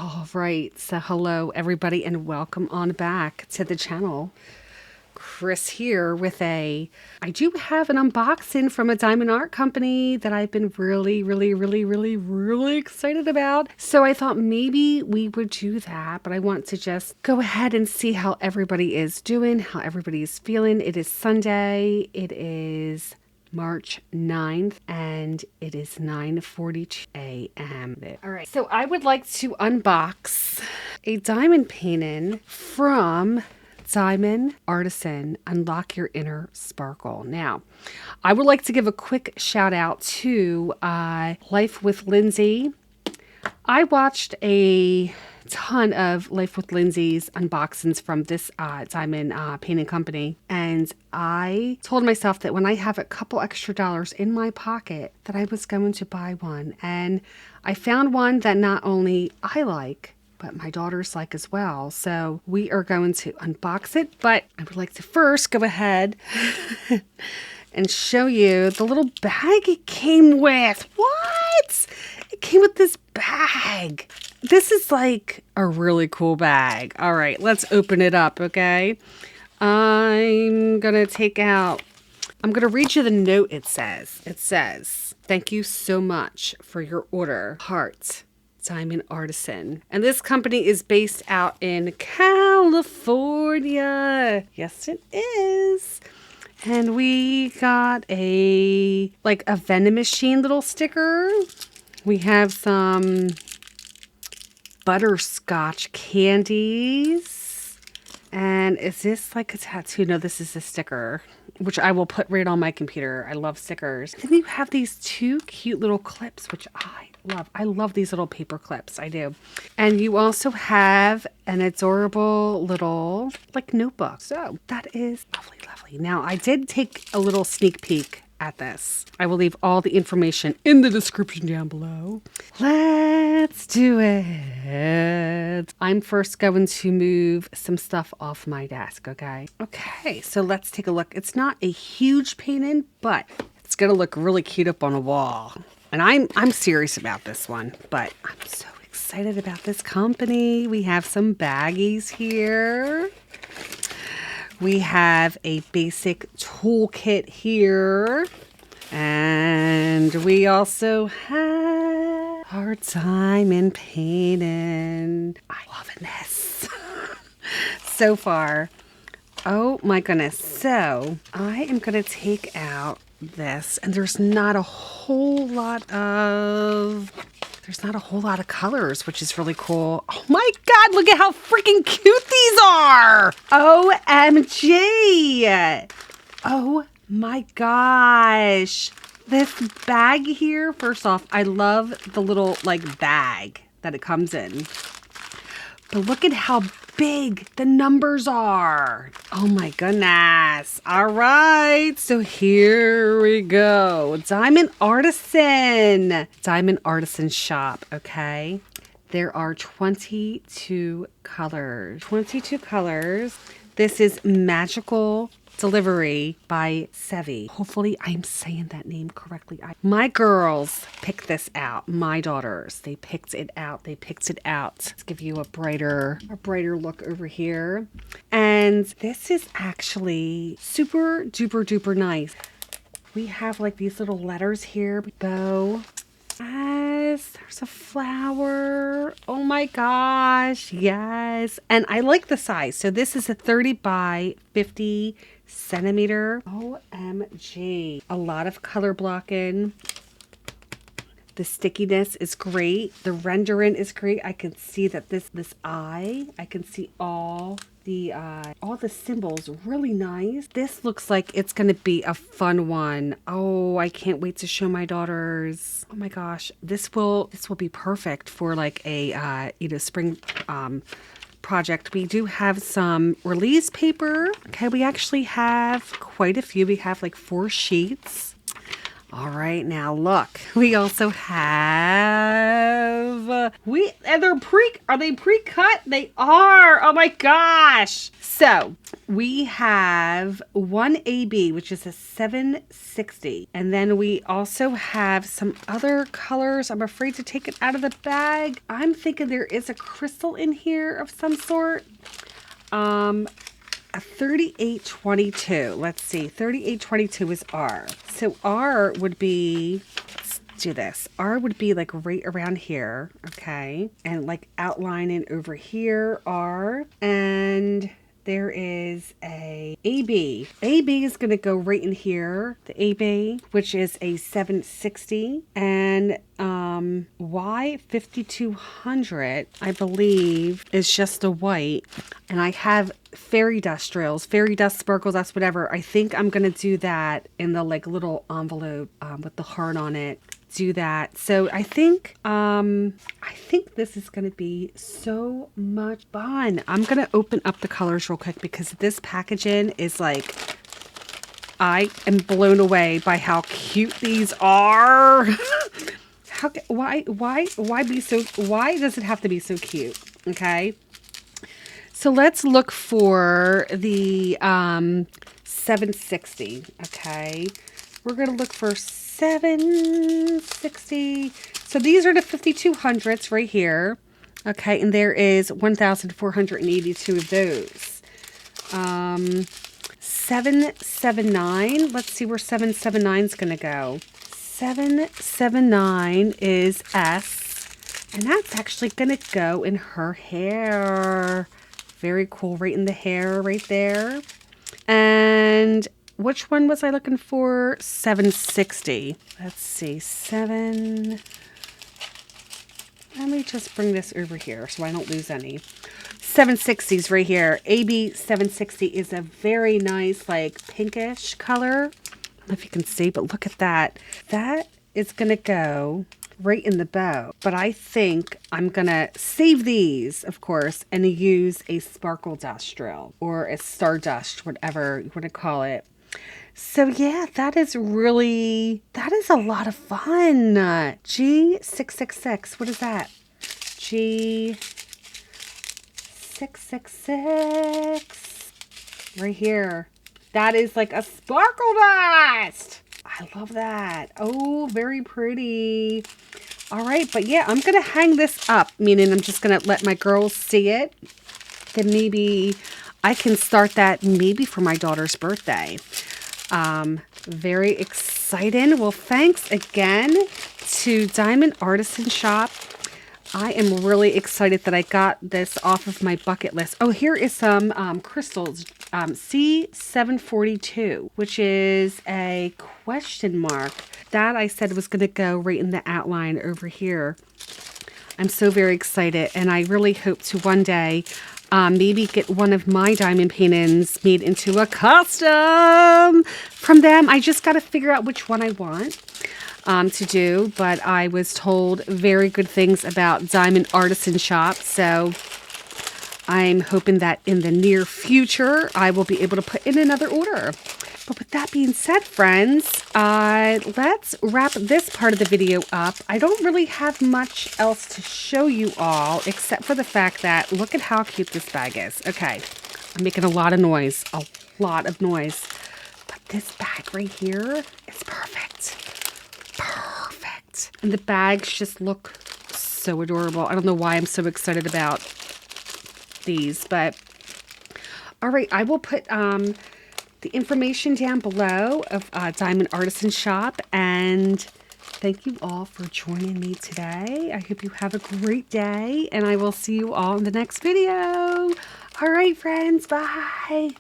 All right, so hello everybody and welcome on back to the channel. Chris here with I do have an unboxing from a diamond art company that I've been really excited about. So I thought maybe we would do that, but I want to just go ahead and see how everybody is doing, how everybody is feeling. It is Sunday. It is March 9th and it is 9:42 a.m. All right, so I would like to unbox a diamond painting from Diamond Artisan, Unlock Your Inner Sparkle. Now, I would like to give a quick shout out to Life with Lindsay. I watched a ton of Life with Lindsay's unboxings from this diamond painting company, and I told myself that when I have a couple extra dollars in my pocket that I was going to buy one, and I found one that not only I like but my daughters like as well. So we are going to unbox it, but I would like to first go ahead and show you the little bag it came with. What? It came with this bag. This is like a really cool bag. All right, let's open it up, okay? I'm going to read you the note it says. It says, "Thank you so much for your order. Heart, Diamond Artisan." And this company is based out in California. Yes, it is. And we got a vending machine little sticker. We have some butterscotch candies. And is this like a tattoo? No, this is a sticker, which I will put right on my computer. I love stickers. Then you have these two cute little clips, which I love. I love these little paper clips. I do. And you also have an adorable little notebook. So that is lovely. Now, I did take a little sneak peek at this. I will leave all the information in the description down below. Let's do it. I'm first going to move some stuff off my desk, okay? Okay, so let's take a look. It's not a huge painting, but it's gonna look really cute up on a wall. And I'm serious about this one, but I'm so excited about this company. We have some baggies here. We have a basic toolkit here. And we also have our diamond painting. I'm loving this so far. Oh my goodness. So I am going to take out this, and there's not a whole lot of colors, which is really cool. Oh my God, look at how freaking cute these are. OMG. Oh my gosh. This bag here, first off, I love the little bag that it comes in. But look at how big the numbers are. Oh my goodness. All right. So here we go. Diamond Artisan. Diamond Artisan shop. Okay. There are 22 colors. 22 colors. This is Magical Delivery by Sevi. Hopefully I'm saying that name correctly. My girls picked this out. My daughters, they picked it out. Let's give you a brighter look over here. And this is actually super duper nice. We have these little letters here. Bow. Yes, there's a flower. Oh my gosh, yes. And I like the size. So this is a 30 by 50 centimeter. OMG. A lot of color blocking. The stickiness is great. The rendering is great. I can see that this eye, I can see all the symbols. Really nice. This looks like it's going to be a fun one. Oh, I can't wait to show my daughters. Oh my gosh. This will be perfect for a spring project. We do have some release paper. Okay, we actually have quite a few. We have 4 sheets. All right, now look, we also have, and are they pre-cut? They are. Oh my gosh. So we have one AB, which is a 760. And then we also have some other colors. I'm afraid to take it out of the bag. I'm thinking there is a crystal in here of some sort. A 3822. Let's see. 3822 is R. So R would be, let's do this. R would be like right around here. Okay. And like outlining over here, R. And there is a AB. AB is going to go right in here. The AB, which is a 760. And Y 5200, I believe, is just a white. And I have fairy dust drills, fairy dust sparkle dust, whatever. I think I'm going to do that in the like little envelope with the heart on it. Do that. So I think this is going to be so much fun. I'm going to open up the colors real quick because this packaging is like, I am blown away by how cute these are. Why does it have to be so cute? Okay. So let's look for the 760. Okay. We're going to look for 760. So these are the 5200s right here. Okay. And there is 1,482 of those. 779. Let's see where 779 is going to go. 779 is S. And that's actually going to go in her hair. Very cool. Right in the hair right there. And which one was I looking for? 760. Let's see. Let me just bring this over here so I don't lose any. 760s right here. AB 760 is a very nice like pinkish color. I don't know if you can see, but look at that. That is going to go right in the bow. But I think I'm going to save these, of course, and use a sparkle dust drill or a stardust, whatever you want to call it. So yeah, that is a lot of fun. G666. What is that? G666. Right here. That is like a sparkle dust. I love that. Oh, very pretty. All right, but yeah, I'm going to hang this up, meaning I'm just going to let my girls see it. Then maybe I can start that maybe for my daughter's birthday. Very exciting. Well, thanks again to Diamond Artisan Shop. I am really excited that I got this off of my bucket list. Oh, here is some crystals. C742, which is a question mark. That I said was going to go right in the outline over here. I'm so very excited, and I really hope to one day maybe get one of my diamond paintings made into a custom from them. I just got to figure out which one I want to do, but I was told very good things about Diamond Artisan Shop, so I'm hoping that in the near future I will be able to put in another order. But with that being said, friends, let's wrap this part of the video up. I don't really have much else to show you all except for the fact that look at how cute this bag is. Okay, I'm making a lot of noise, but this bag right here is perfect. Perfect. And the bags just look so adorable. I don't know why I'm so excited about these, but all right, I will put the information down below of Diamond Artisan Shop, and thank you all for joining me today. I hope you have a great day, and I will see you all in the next video. All right, friends, bye.